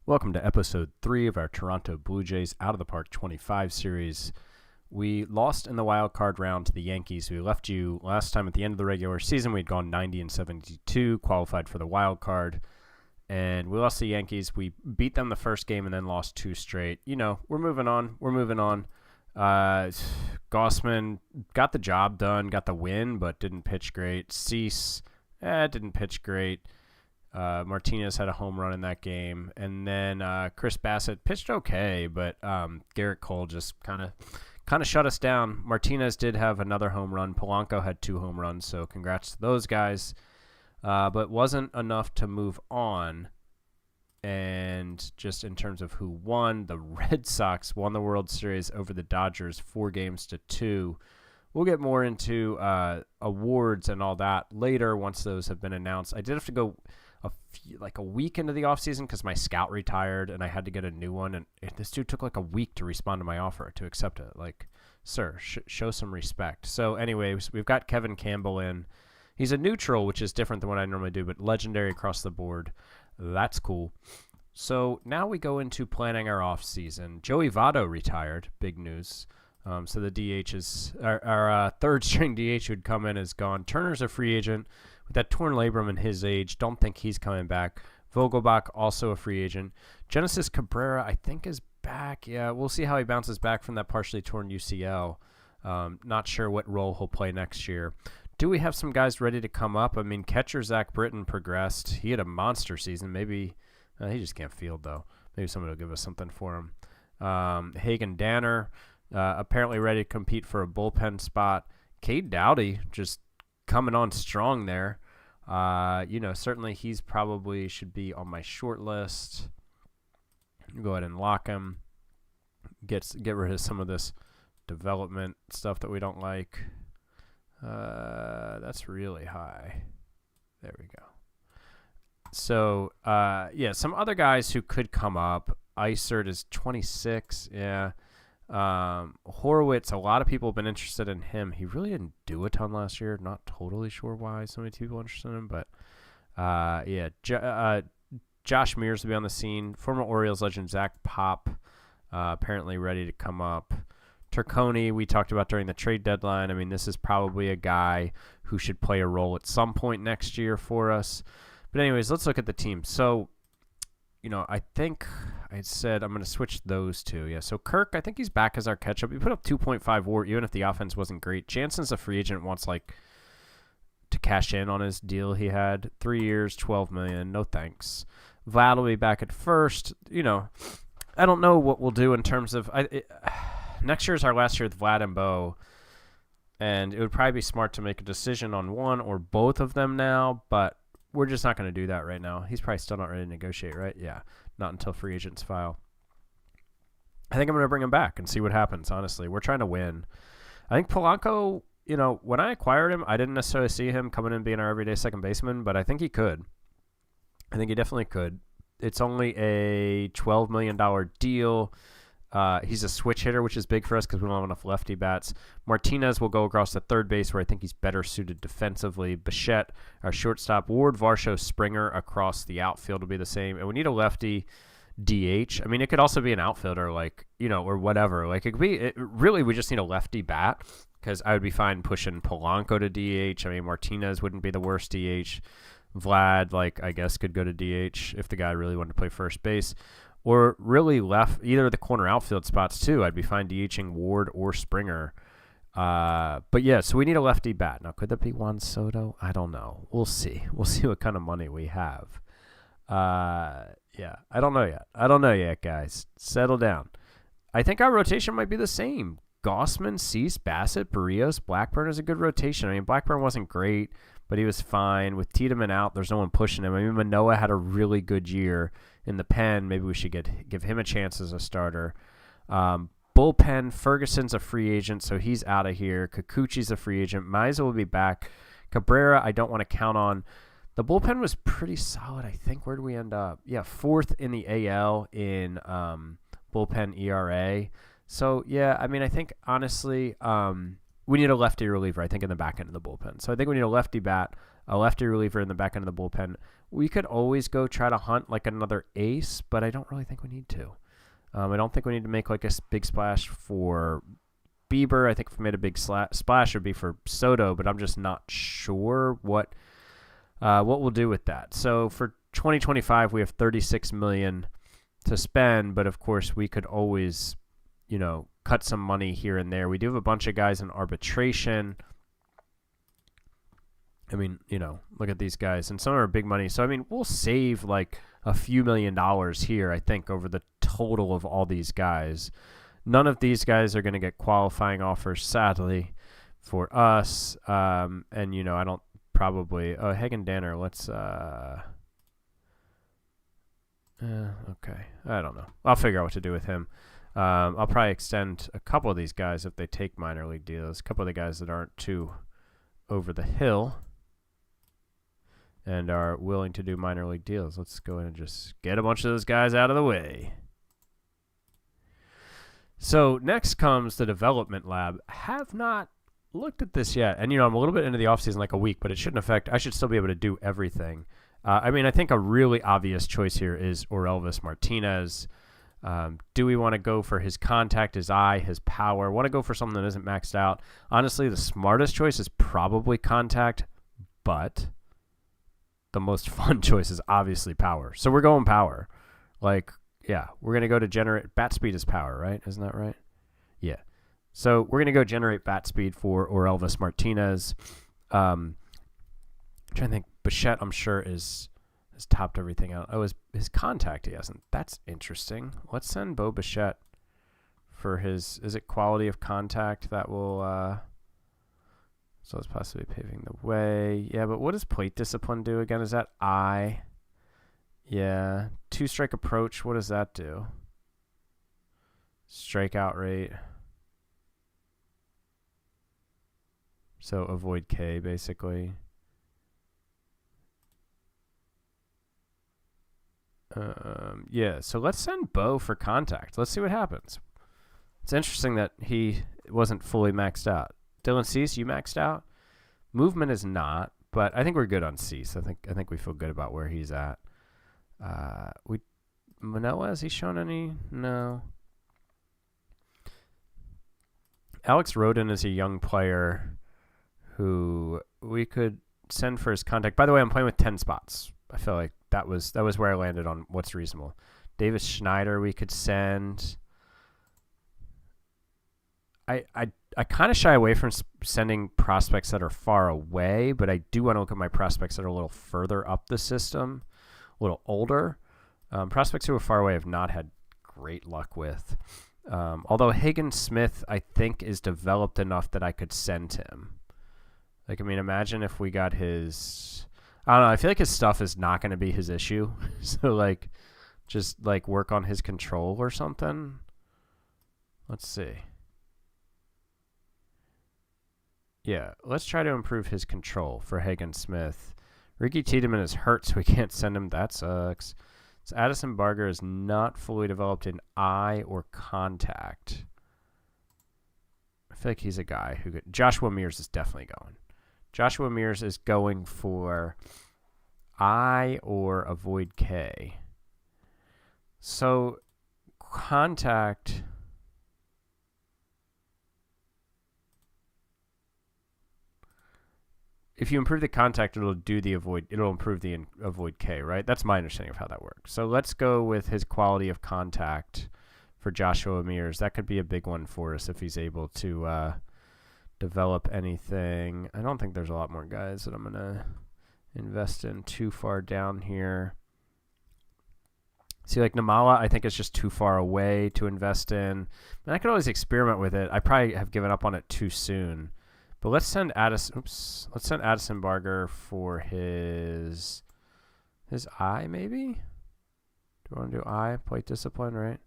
Welcome to episode 3 of our Toronto Blue Jays Out of the Park 25 series. We lost in the wild card round to the Yankees. We left you last time at the end of the regular season. We'd gone 90-72, qualified for the wild card, and we lost the Yankees. We beat them the first game and then lost 2 straight. You know, we're moving on. Gossman got the job done, got the win, but didn't pitch great. Cease didn't pitch great. Martinez had a home run in that game, and then Chris Bassett pitched okay, but Garrett Cole just kind of shut us down. Martinez did have another home run. Polanco had 2 home runs, so congrats to those guys. But wasn't enough to move on. And just in terms of who won, the Red Sox won the World Series over the Dodgers 4-2. We'll get more into awards and all that later once those have been announced. I did have to go a week into the offseason because my scout retired and I had to get a new one. And this dude took like a week to respond to my offer to accept it. Like, sir, show some respect. So anyways, we've got Kevin Campbell in. He's a neutral, which is different than what I normally do, but legendary across the board. That's cool. So now we go into planning our offseason. Joey Votto retired. Big news. So the DH is our third string DH who'd come in is gone. Turner's a free agent with that torn labrum in his age. Don't think he's coming back. Vogelbach also a free agent. Genesis Cabrera I think is back. Yeah, we'll see how he bounces back from that partially torn UCL. Not sure what role he'll play next year. Do we have some guys ready to come up? I mean, catcher Zach Britton progressed. He had a monster season. Maybe he just can't field though. Maybe somebody will give us something for him. Hagen Danner. Apparently ready to compete for a bullpen spot. Cade Doughty just coming on strong there. Certainly he's probably should be on my short list. Go ahead and lock him. Get rid of some of this development stuff that we don't like. That's really high. There we go. So, some other guys who could come up. Isert is 26. Yeah. Horowitz, a lot of people have been interested in him. He really didn't do a ton last year. Not totally sure why so many people are interested in him, but Josh Mears will be on the scene. Former Orioles legend Zach Pop, apparently ready to come up. Turconi, we talked about during the trade deadline. I mean, this is probably a guy who should play a role at some point next year for us. But anyways, let's look at the team. So, I think I said I'm going to switch those two. Yeah, so Kirk, I think he's back as our catch-up. He put up 2.5 WAR, even if the offense wasn't great. Jansen's a free agent, wants to cash in on his deal he had. 3 years, $12 million. No thanks. Vlad will be back at first. I don't know what we'll do in terms of next year is our last year with Vlad and Bo, and it would probably be smart to make a decision on one or both of them now, but we're just not going to do that right now. He's probably still not ready to negotiate, right? Yeah, not until free agents file. I think I'm going to bring him back and see what happens, honestly. We're trying to win. I think Polanco, when I acquired him, I didn't necessarily see him coming in being our everyday second baseman, but I think he could. I think he definitely could. It's only a $12 million deal. He's a switch hitter, which is big for us because we don't have enough lefty bats. Martinez will go across to third base, where I think he's better suited defensively. Bichette, our shortstop. Ward, Varsho, Springer across the outfield will be the same. And we need a lefty DH. I mean, it could also be an outfielder, or whatever. It could be. Really, we just need a lefty bat because I would be fine pushing Polanco to DH. I mean, Martinez wouldn't be the worst DH. Vlad, I guess, could go to DH if the guy really wanted to play first base. Or really left, either of the corner outfield spots too. I'd be fine DHing Ward or Springer. But yeah, so we need a lefty bat. Now, could that be Juan Soto? I don't know. We'll see. We'll see what kind of money we have. I don't know yet, guys. Settle down. I think our rotation might be the same. Gossman, Cease, Bassett, Barrios, Blackburn is a good rotation. I mean, Blackburn wasn't great, but he was fine. With Tiedemann out, there's no one pushing him. I mean, Manoah had a really good year in the pen. Maybe we should give him a chance as a starter. Bullpen, Ferguson's a free agent, so he's out of here. Kikuchi's a free agent. Miza will be back. Cabrera, I don't want to count on. The bullpen was pretty solid, I think. Where did we end up? Yeah, 4th in the AL in bullpen ERA. So, yeah, I mean, I think, honestly, we need a lefty reliever, I think, in the back end of the bullpen. So I think we need a lefty bat, a lefty reliever in the back end of the bullpen. We could always go try to hunt like another ace, but I don't really think we need to. I don't think we need to make like a big splash for Bieber. I think if we made a big splash, it would be for Soto, but I'm just not sure what we'll do with that. So for 2025, we have $36 million to spend, but of course we could always, cut some money here and there. We do have a bunch of guys in arbitration. I mean, look at these guys, and some are big money. So, I mean, we'll save like a few $1 million here, I think, over the total of all these guys. None of these guys are going to get qualifying offers, sadly, for us. And, I don't probably... Oh, Hagen Danner, let's... okay, I don't know. I'll figure out what to do with him. I'll probably extend a couple of these guys if they take minor league deals. A couple of the guys that aren't too over the hill and are willing to do minor league deals. Let's go in and just get a bunch of those guys out of the way. So next comes the development lab. Have not looked at this yet. And, I'm a little bit into the offseason, like a week, but it shouldn't affect. I should still be able to do everything. I think a really obvious choice here is Orelvis Martinez. Do we want to go for his contact, his eye, his power? Want to go for something that isn't maxed out? Honestly, the smartest choice is probably contact, but the most fun choice is obviously power. So we're going power. We're going to go to generate bat speed is power, right? Isn't that right? Yeah. So we're going to go generate bat speed for Orelvis Martinez. I'm trying to think. Bichette, I'm sure, has topped everything out. Oh, his contact he hasn't. That's interesting. Let's send Bo Bichette for his, is it quality of contact that will, so it's possibly paving the way. Yeah, but what does plate discipline do again? Is that eye? Yeah. 2-strike approach, what does that do? Strikeout rate. So avoid K, basically. Yeah, so let's send Bo for contact. Let's see what happens. It's interesting that he wasn't fully maxed out. Dylan Cease, you maxed out? Movement is not, but I think we're good on Cease. I think we feel good about where he's at. Manoah, has he shown any? No. Alex Rodin is a young player who we could send for his contact. By the way, I'm playing with 10 spots. I feel like that was where I landed on what's reasonable. Davis Schneider we could send. I kind of shy away from sending prospects that are far away, but I do want to look at my prospects that are a little further up the system, a little older. Prospects who are far away have not had great luck with. Although Hagen Smith, I think, is developed enough that I could send him. Imagine if we got his... I don't know. I feel like his stuff is not going to be his issue. So, just, work on his control or something. Let's see. Yeah, let's try to improve his control for Hagen Smith. Ricky Tiedemann is hurt, so we can't send him. That sucks. So Addison Barger is not fully developed in eye or contact. I feel like he's a guy who could... Joshua Mears is definitely going. Joshua Mears is going for I or avoid K. So contact. If you improve the contact, it'll do the avoid. It'll improve the avoid K, right? That's my understanding of how that works. So let's go with his quality of contact for Joshua Mears. That could be a big one for us if he's able to develop anything. I don't think there's a lot more guys that I'm going to invest in too far down here. See, Namala, I think it's just too far away to invest in. And I could always experiment with it. I probably have given up on it too soon. But let's send Addison. Oops. Let's send Addison Barger for his eye, maybe. Do you want to do eye plate discipline, right?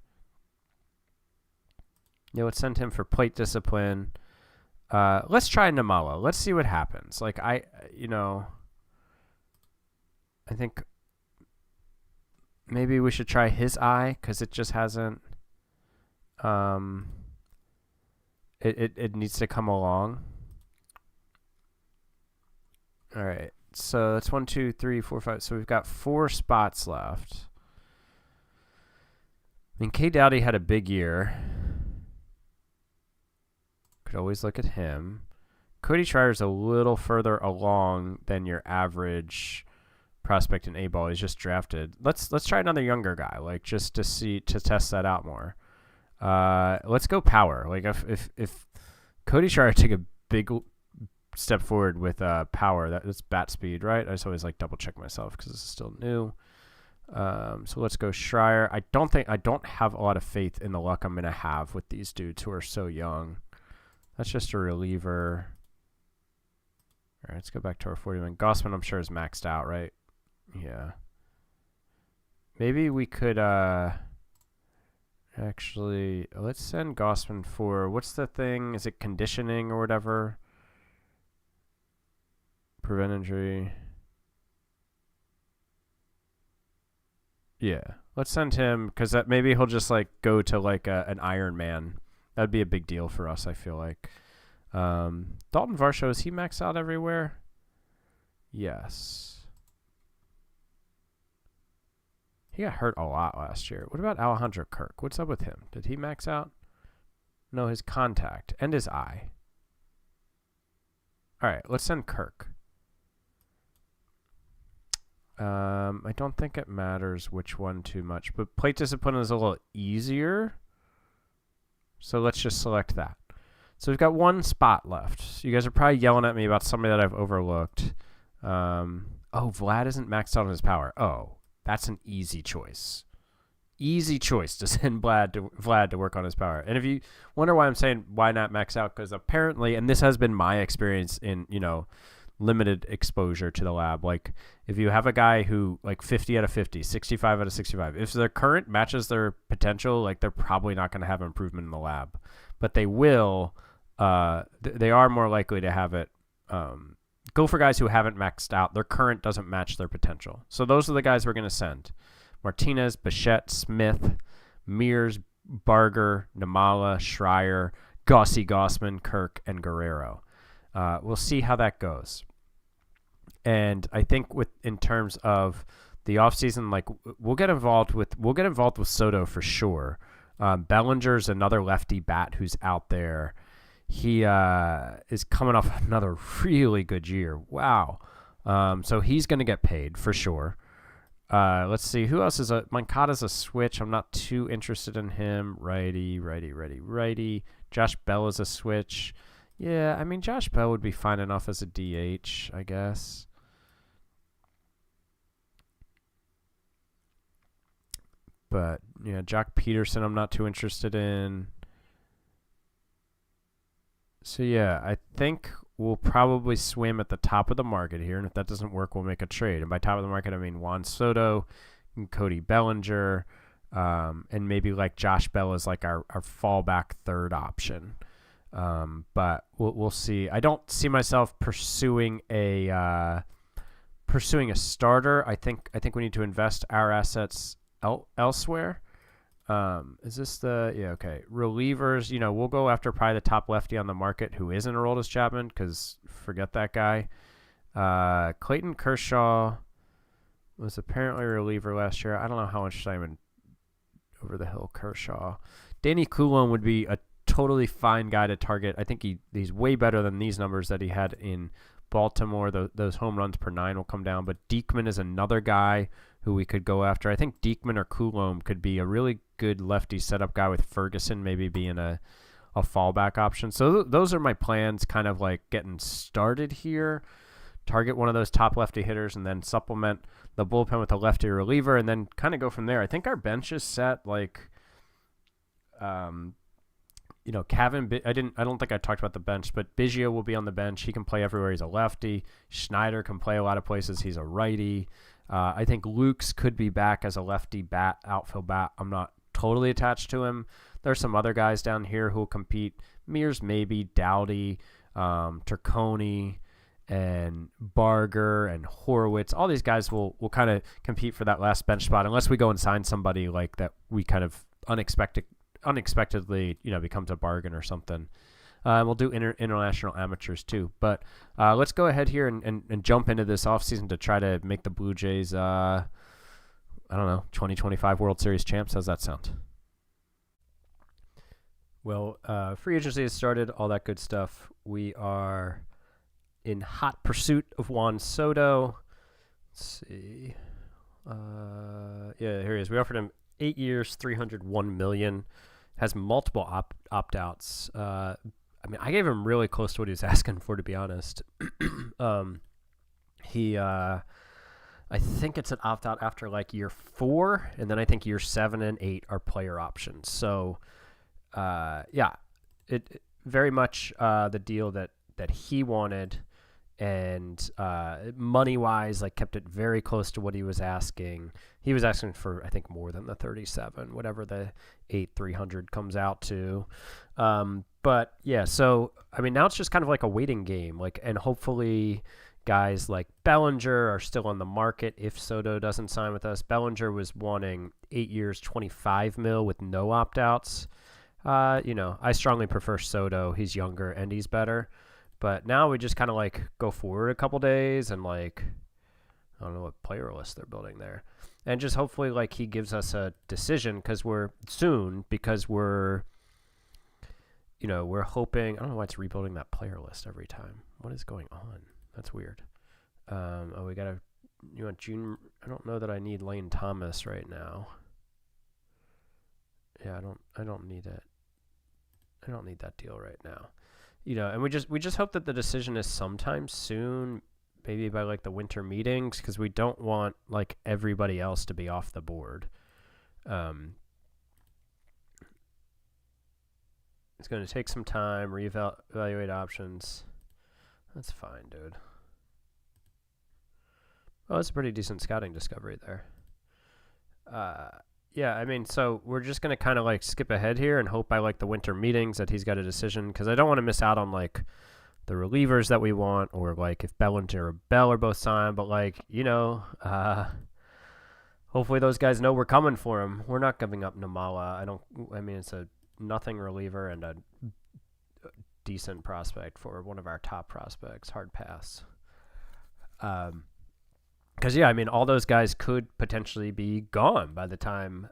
Yeah, let's send him for plate discipline. Let's try Namala. Let's see what happens. I think maybe we should try his eye because it just hasn't. It needs to come along. All right. So that's 1, 2, 3, 4, 5. So we've got 4 spots left. I mean, K. Dowdy had a big year. Could always look at him. Cody Schreier's a little further along than your average prospect in A-ball. He's just drafted. Let's try another younger guy, like just to test that out more. Let's go power. Like if Cody Schreier took a big step forward with power, that's bat speed, right? I just always like double check myself because this is still new. So let's go Schreier. I don't have a lot of faith in the luck I'm gonna have with these dudes who are so young. That's just a reliever. All right, let's go back to our 40-man. Gossman, I'm sure, is maxed out, right? Yeah. Maybe we could actually, let's send Gossman for, what's the thing? Is it conditioning or whatever? Prevent injury. Yeah. Let's send him, because maybe he'll just like go to like an Iron Man. That'd be a big deal for us, I feel like. Dalton Varsho, is he maxed out everywhere? Yes. He got hurt a lot last year. What about Alejandro Kirk? What's up with him? Did he max out? No, his contact and his eye. All right, let's send Kirk. I don't think it matters which one too much, but plate discipline is a little easier. So let's just select that. So we've got 1 spot left. You guys are probably yelling at me about somebody that I've overlooked. Oh, Vlad isn't maxed out on his power. Oh, that's an easy choice. Easy choice to send Vlad to work on his power. And if you wonder why I'm saying why not max out, because apparently, and this has been my experience in, limited exposure to the lab. Like if you have a guy who like 50 out of 50, 65 out of 65, if their current matches their potential, like they're probably not going to have improvement in the lab, but they will. They are more likely to have it. Go for guys who haven't maxed out. Their current doesn't match their potential. So those are the guys we're going to send. Martinez, Bichette, Smith, Mears, Barger, Namala, Schreier, Gossman, Kirk, and Guerrero. We'll see how that goes. And I think in terms of the offseason, like we'll get involved with Soto for sure. Bellinger's another lefty bat who's out there. He is coming off another really good year. Wow. So he's going to get paid for sure. Let's see. Who else is Moncada's a switch. I'm not too interested in him. Righty. Josh Bell is a switch. Yeah, I mean, Josh Bell would be fine enough as a DH, I guess. But, yeah, Jock Peterson I'm not too interested in. So, yeah, I think we'll probably swim at the top of the market here, and if that doesn't work, we'll make a trade. And by top of the market, I mean Juan Soto and Cody Bellinger, and maybe like Josh Bell is like our fallback third option. But we'll see. I don't see myself pursuing a starter. I think we need to invest our assets elsewhere. Is this okay. Relievers, we'll go after probably the top lefty on the market who isn't Aroldis Chapman, because forget that guy. Clayton Kershaw was apparently a reliever last year. I don't know how much time in over the hill Kershaw. Danny Coulomb would be a totally fine guy to target. I think he's way better than these numbers that he had in Baltimore. Those home runs per 9 will come down. But Diekman is another guy who we could go after. I think Diekman or Coulomb could be a really good lefty setup guy, with Ferguson maybe being a fallback option. So those are my plans, kind of like getting started here. Target one of those top lefty hitters and then supplement the bullpen with a lefty reliever and then kind of go from there. I think our bench is set. Like, Cavan, I don't think I talked about the bench, but Biggio will be on the bench. He can play everywhere. He's a lefty. Schneider can play a lot of places. He's a righty. I think Lukes could be back as a lefty bat, outfield bat. I'm not totally attached to him. There's some other guys down here who will compete. Mears maybe, Dowdy, Turconi, and Barger and Horowitz. All these guys will kind of compete for that last bench spot, unless we go and sign somebody like that we kind of unexpectedly becomes a bargain or something. We'll do international amateurs too. But let's go ahead here and jump into this offseason to try to make the Blue Jays, 2025 World Series champs. How's that sound? Well, free agency has started, all that good stuff. We are in hot pursuit of Juan Soto. Let's see. Here he is. We offered him 8 years, $301 million. Has multiple opt-outs. I gave him really close to what he was asking for, to be honest. I think it's an opt-out after like year 4, and then I think year 7 and 8 are player options. So, it very much the deal that he wanted, and money-wise, like kept it very close to what he was asking. He was asking for, I think, more than the 37, whatever the 300 comes out to. But yeah, so I mean, now it's just kind of like a waiting game, and hopefully guys like Bellinger are still on the market if Soto doesn't sign with us. Bellinger was wanting 8 years, $25 million with no opt-outs. I strongly prefer Soto. He's younger and he's better. But now we just kind of go forward a couple days and I don't know what player list they're building there. And just hopefully he gives us a decision because we're hoping. I don't know why it's rebuilding that player list every time. What is going on? That's weird. You want June? I don't know that I need Lane Thomas right now. Yeah, I don't need it. I don't need that deal right now. And we just hope that the decision is sometime soon, maybe by the winter meetings, because we don't want everybody else to be off the board. It's going to take some time, reevaluate options. That's fine, dude. Oh, that's a pretty decent scouting discovery there. So we're just going to kind of skip ahead here and hope by the winter meetings that he's got a decision, because I don't want to miss out on the relievers that we want, or if Bellinger or Bell are both signed, but hopefully those guys know we're coming for him. We're not giving up Namala. It's a nothing reliever and a decent prospect for one of our top prospects. Hard pass. Because, all those guys could potentially be gone by the time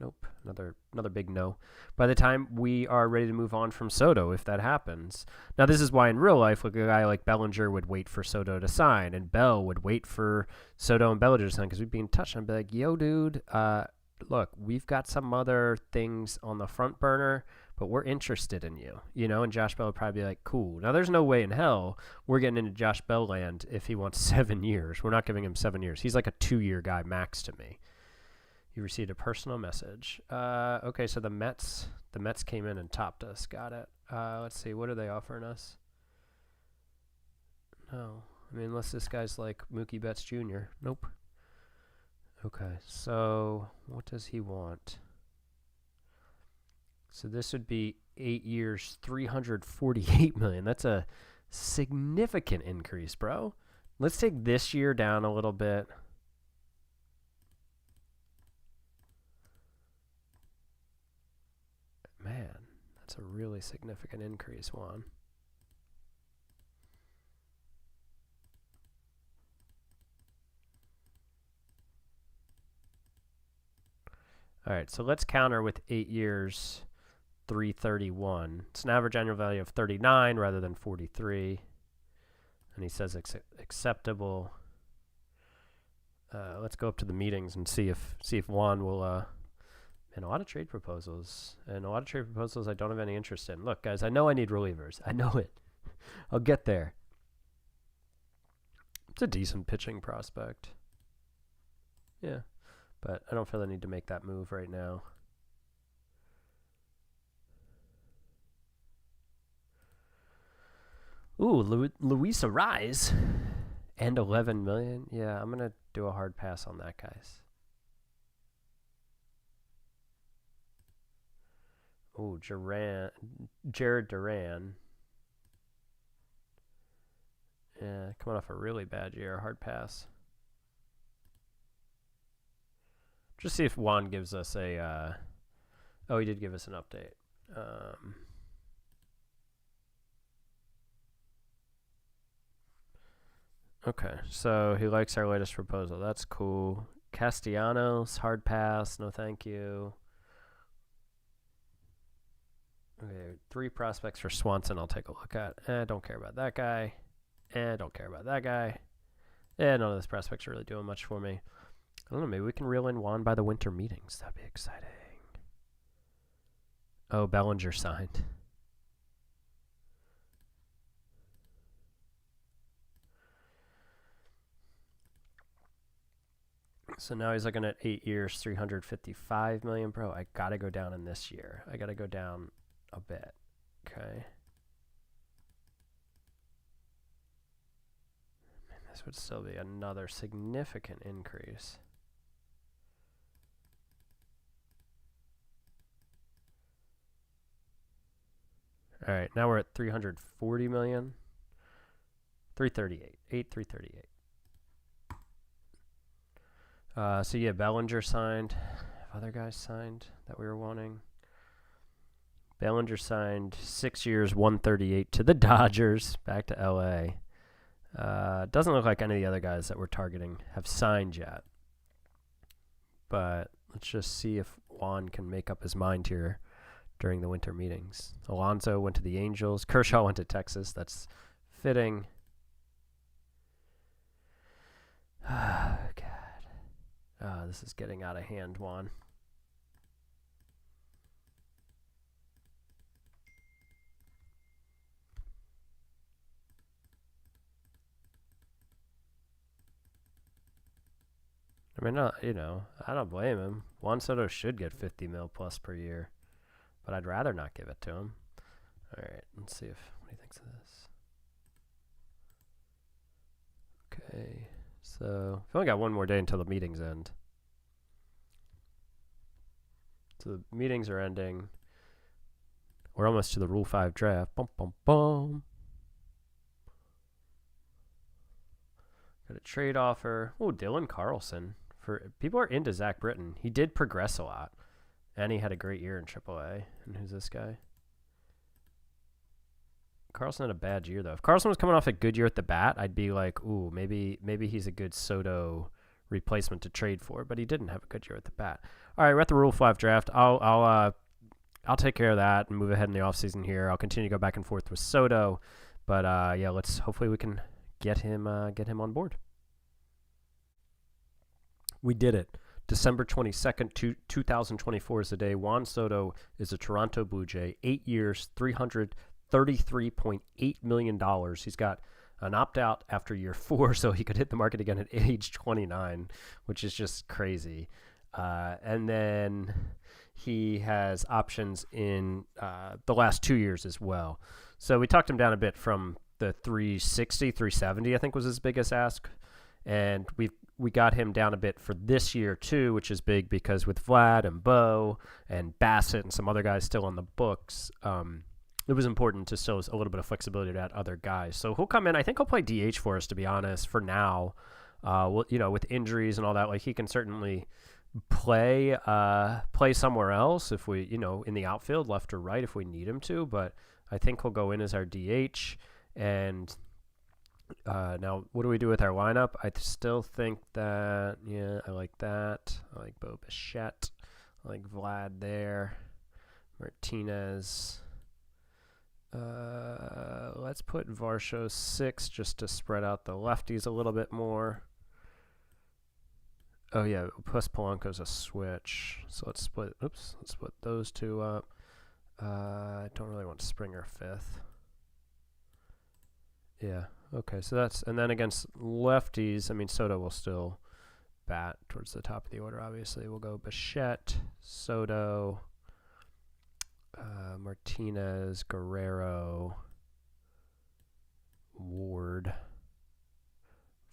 Nope, another big no. By the time we are ready to move on from Soto, if that happens. Now, this is why in real life, a guy like Bellinger would wait for Soto to sign, and Bell would wait for Soto and Bellinger to sign, because we'd be in touch, and I'd be like, yo, dude, look, we've got some other things on the front burner, but we're interested in you, and Josh Bell would probably be like, cool. Now, there's no way in hell we're getting into Josh Bell land if he wants 7 years. We're not giving him 7 years. He's like a 2-year guy max to me. You received a personal message. Okay, so the Mets came in and topped us. Got it. Let's see. What are they offering us? No. Unless this guy's like Mookie Betts Jr. Nope. Okay, so what does he want? So this would be 8 years, $348 million. That's a significant increase, bro. Let's take this year down a little bit. Man, that's a really significant increase, Juan. All right, so let's counter with 8 years, 331. It's an average annual value of 39 rather than 43. And he says acceptable. Let's go up to the meetings and see if Juan will. And a lot of trade proposals. And a lot of trade proposals I don't have any interest in. Look, guys, I know I need relievers. I know it. I'll get there. It's a decent pitching prospect. Yeah. But I don't feel the need to make that move right now. Ooh, Luis Arise. And $11 million. Yeah, I'm going to do a hard pass on that, guys. Ooh, Jared Duran. Yeah, coming off a really bad year. Hard pass. Just see if Juan gives us a... oh, he did give us an update. Okay, so he likes our latest proposal. That's cool. Castellanos, hard pass. No, thank you. Okay, 3 prospects for Swanson I'll take a look at. Don't care about that guy. Don't care about that guy. None of those prospects are really doing much for me. I don't know, maybe we can reel in Juan by the winter meetings. That'd be exciting. Oh, Bellinger signed. So now he's looking at 8 years, 355 million. Bro, I gotta go down in this year. I gotta go down a bit. Okay. Man, this would still be another significant increase. All right, now we're at 340 million. 338. 338. So yeah, Bellinger signed. Have other guys signed that we were wanting? Bellinger signed 6 years, 138 to the Dodgers, back to LA. Doesn't look like any of the other guys that we're targeting have signed yet. But let's just see if Juan can make up his mind here during the winter meetings. Alonso went to the Angels. Kershaw went to Texas. That's fitting. Oh, God. Oh, this is getting out of hand, Juan. I mean, I don't blame him. Juan Soto should get 50 mil plus per year, but I'd rather not give it to him. All right, let's see what he thinks of this. Okay, so we've only got one more day until the meetings end. So the meetings are ending. We're almost to the Rule 5 draft. Bum, bum, bum. Got a trade offer. Oh, Dylan Carlson. People are into Zach Britton. He did progress a lot, and he had a great year in AAA. And who's this guy? Carlson had a bad year though. If Carlson was coming off a good year at the bat, I'd be like, ooh, maybe he's a good Soto replacement to trade for. But he didn't have a good year at the bat. All right, we're at the Rule 5 draft. I'll take care of that and move ahead in the offseason here. I'll continue to go back and forth with Soto, but yeah, hopefully we can get him on board. We did it. December 22nd, 2024 is the day. Juan Soto is a Toronto Blue Jay. 8 years, $333.8 million. He's got an opt-out after year 4, so he could hit the market again at age 29, which is just crazy. And then he has options in the last 2 years as well. So we talked him down a bit from the 360, 370, I think was his biggest ask. And we got him down a bit for this year too, which is big because with Vlad and Bo and Bassett and some other guys still on the books, it was important to still a little bit of flexibility to add other guys. So he'll come in. I think he'll play DH for us, to be honest, for now. With injuries and all that, like he can certainly play somewhere else if we, in the outfield, left or right, if we need him to. But I think he'll go in as our DH. And now, what do we do with our lineup? I still think that, I like that. I like Bo Bichette. I like Vlad there. Martinez. Let's put Varsho 6 just to spread out the lefties a little bit more. Oh yeah, plus Polanco's a switch. So let's split those two up. I don't really want Springer 5th. Yeah, okay, so and then against lefties, I mean, Soto will still bat towards the top of the order, obviously. We'll go Bichette, Soto, Martinez, Guerrero, Ward,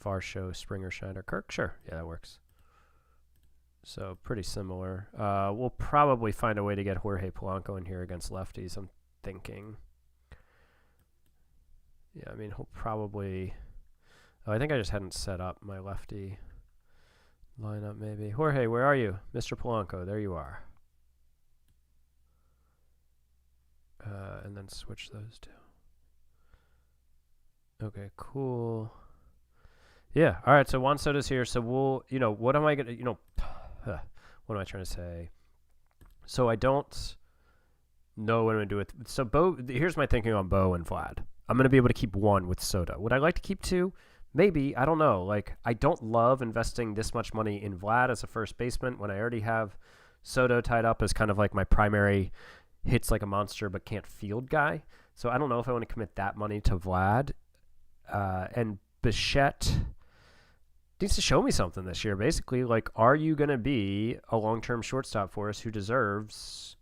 Varsho, Springer, Schneider, Kirk. Sure, yeah, that works. So pretty similar. We'll probably find a way to get Jorge Polanco in here against lefties, I'm thinking. Yeah, I mean, he'll probably... Oh, I think I just hadn't set up my lefty lineup, maybe. Jorge, where are you? Mr. Polanco, there you are. and then switch those two. Okay, cool. Yeah. All right. So Juan Soto's here. So we'll, what am I going to, what am I trying to say? So I don't know what I'm going to do with, so Bo, here's my thinking on Bo and Vlad. I'm going to be able to keep one with Soto. Would I like to keep two? Maybe. I don't know. Like, I don't love investing this much money in Vlad as a first baseman when I already have Soto tied up as kind of like my primary hits like a monster but can't field guy. So I don't know if I want to commit that money to Vlad. And Bichette needs to show me something this year, basically. Like, are you going to be a long-term shortstop for us who deserves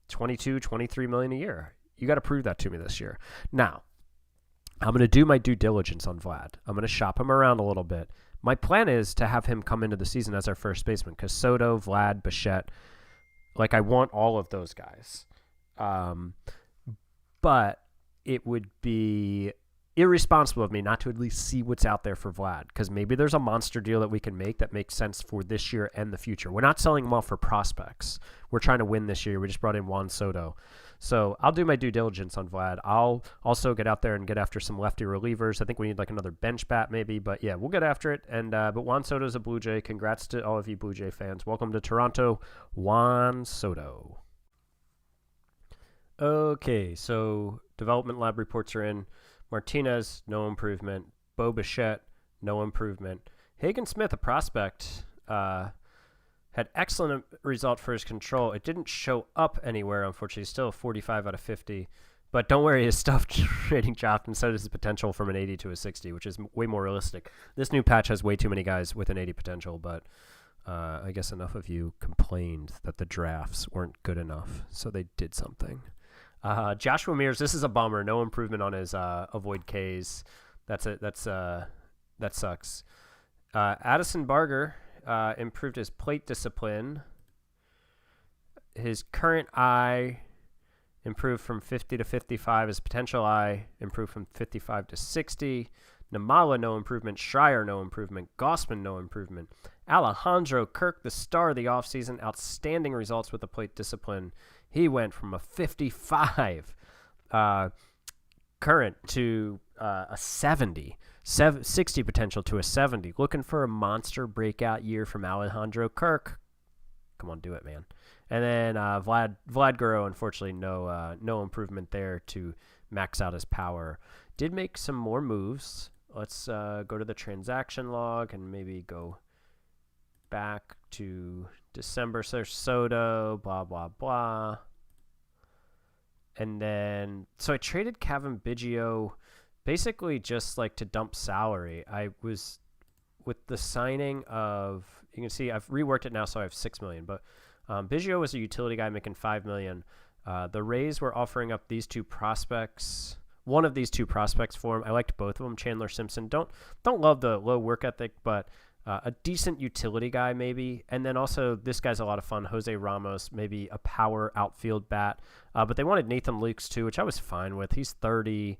$22, $23 million a year? You got to prove that to me this year. Now, I'm going to do my due diligence on Vlad. I'm going to shop him around a little bit. My plan is to have him come into the season as our first baseman because Soto, Vlad, Bichette, like, I want all of those guys. But it would be irresponsible of me not to at least see what's out there for Vlad, because maybe there's a monster deal that we can make that makes sense for this year and the future. We're not selling them off for prospects. We're trying to win this year. We just brought in Juan Soto. So I'll do my due diligence on Vlad. I'll also get out there and get after some lefty relievers. I think we need like another bench bat maybe, but yeah, we'll get after it. And but Juan Soto's a Blue Jay. Congrats to all of you Blue Jay fans. Welcome to Toronto, Juan Soto. Okay, so development lab reports are in. Martinez, no improvement. Bo Bichette, no improvement. Hagen Smith, a prospect, had excellent result for his control. It didn't show up anywhere, unfortunately. He's still a 45 out of 50. But don't worry, his stuff rating dropped, and so does his potential from an 80 to a 60, which is way more realistic. This new patch has way too many guys with an 80 potential, but I guess enough of you complained that the drafts weren't good enough, so they did something. Joshua Mears, this is a bummer. No improvement on his avoid Ks. That sucks. Addison Barger improved his plate discipline. His current eye improved from 50 to 55. His potential eye improved from 55 to 60. Namala, no improvement. Schreier, no improvement. Gossman, no improvement. Alejandro Kirk, the star of the offseason, outstanding results with the plate discipline. He went from a 55 current to a 70, 60 potential to a 70. Looking for a monster breakout year from Alejandro Kirk. Come on, do it, man. And then Vlad Guerrero, unfortunately, no improvement there to max out his power. Did make some more moves. Let's go to the transaction log and maybe go back to December. So there's Soto, blah, blah, blah. And then, so I traded Kevin Biggio basically just like to dump salary. I was, with the signing of, you can see I've reworked it now, so I have $6 million. But Biggio was a utility guy making $5 million. The Rays were offering up these two prospects. One of these two prospects for him. I liked both of them. Chandler Simpson. Don't love the low work ethic, but a decent utility guy maybe. And then also this guy's a lot of fun. Jose Ramos, maybe a power outfield bat. But they wanted Nathan Lukes too, which I was fine with. He's 30.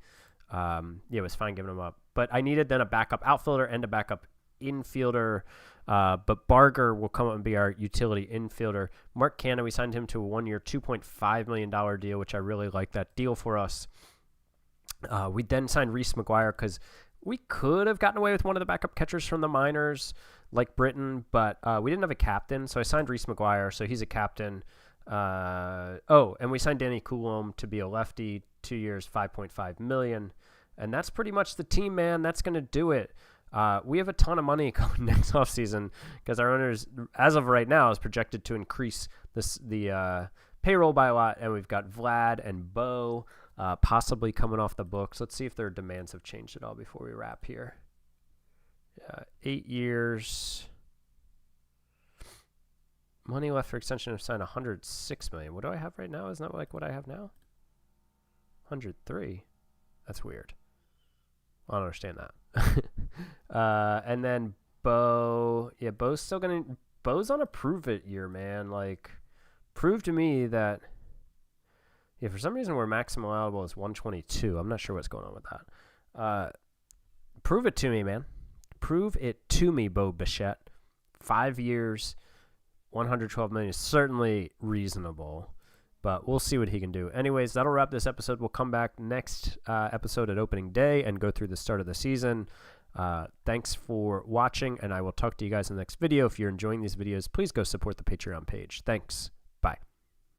It was fine giving him up. But I needed then a backup outfielder and a backup infielder. But Barger will come up and be our utility infielder. Mark Canha, we signed him to a 1-year, $2.5 million deal, which I really like that deal for us. We then signed Reese McGuire because we could have gotten away with one of the backup catchers from the minors, like Britton, but we didn't have a captain, so I signed Reese McGuire, so he's a captain. And we signed Danny Coulomb to be a lefty, 2 years, $5.5 million, and that's pretty much the team, man. That's going to do it. We have a ton of money coming next offseason because our owners, as of right now, is projected to increase the payroll by a lot, and we've got Vlad and Bo possibly coming off the books. Let's see if their demands have changed at all before we wrap here. 8 years. Money left for extension of signed $106 million. What do I have right now? Isn't that like what I have now? 103. That's weird. I don't understand that. And then Bo. Yeah, Bo's on a prove it year, man. Like, prove to me that. Yeah, for some reason, where maximum allowable is 122. I'm not sure what's going on with that. Prove it to me, man. Prove it to me, Bo Bichette. 5 years, $112 million is certainly reasonable. but we'll see what he can do. Anyways, that'll wrap this episode. We'll come back next episode at opening day and go through the start of the season. Thanks for watching, and I will talk to you guys in the next video. If you're enjoying these videos, please go support the Patreon page. Thanks. Bye.